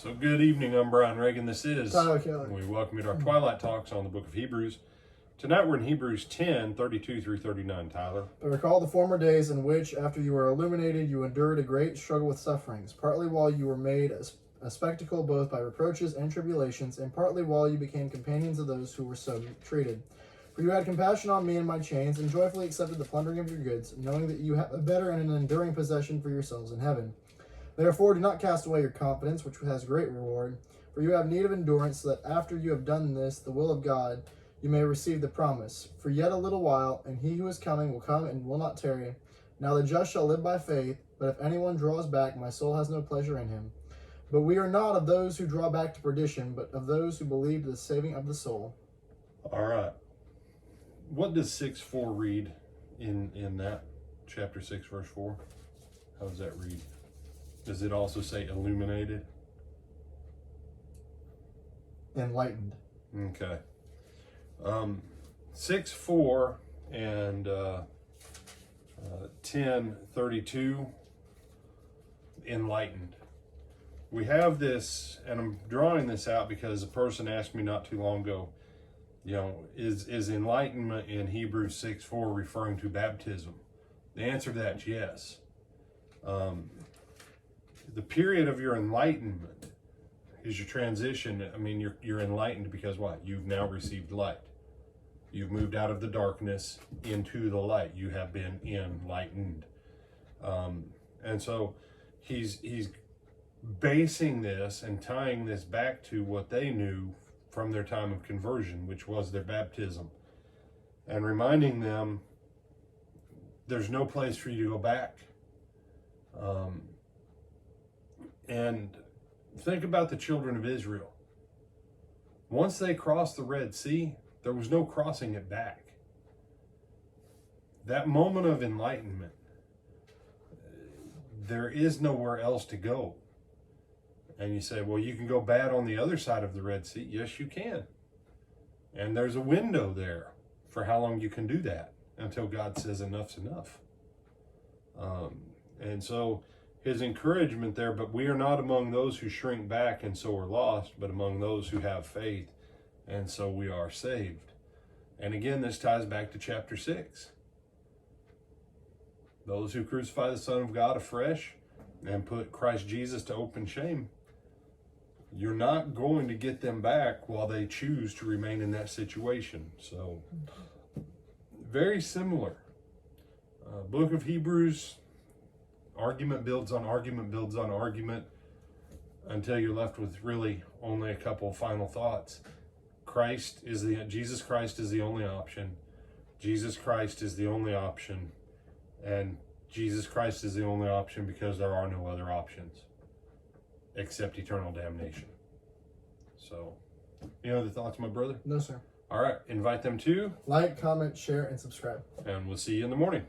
So good evening, I'm Brian Reagan. This is Tyler. We welcome you to our Twilight Talks on the book of Hebrews. Tonight we're in Hebrews 10, 32 through 39, Tyler. But recall the former days in which, after you were illuminated, you endured a great struggle with sufferings, partly while you were made a spectacle both by reproaches and tribulations, and partly while you became companions of those who were so treated. For you had compassion on me and my chains, and joyfully accepted the plundering of your goods, knowing that you have a better and an enduring possession for yourselves in heaven. Therefore, do not cast away your confidence, which has great reward, for you have need of endurance, so that after you have done this, the will of God, you may receive the promise. For yet a little while, and he who is coming will come and will not tarry. Now the just shall live by faith, but if anyone draws back, my soul has no pleasure in him. But we are not of those who draw back to perdition, but of those who believe to the saving of the soul. All right. What does 6:4 read in that? Chapter 6, verse 4? How does that read? Does it also say illuminated? Enlightened. Okay. 6:4 and 10:32, enlightened. We have this, and I'm drawing this out because a person asked me not too long ago, is enlightenment in Hebrews 6:4 referring to baptism? The answer to that is yes. The period of your enlightenment is your transition. I mean, you're enlightened because what? You've now received light. You've moved out of the darkness into the light. You have been enlightened. And so he's basing this and tying this back to what they knew from their time of conversion, which was their baptism, and reminding them there's no place for you to go back. And think about the children of Israel. Once they crossed the Red Sea, there was no crossing it back. That moment of enlightenment, there is nowhere else to go. And you say, well, you can go bad on the other side of the Red Sea. Yes, you can. And there's a window there for how long you can do that until God says enough's enough. And so his encouragement there, but we are not among those who shrink back and so are lost, but among those who have faith, and so we are saved. And again, this ties back to chapter 6. Those who crucify the Son of God afresh and put Christ Jesus to open shame, you're not going to get them back while they choose to remain in that situation. So, very similar. Book of Hebrews, argument builds on argument builds on argument until you're left with really only a couple of final thoughts. Jesus Christ is the only option. Jesus Christ is the only option. And Jesus Christ is the only option because there are no other options except eternal damnation. So, any other thoughts, my brother? No, sir. All right, invite them to like, comment, share, and subscribe. And we'll see you in the morning.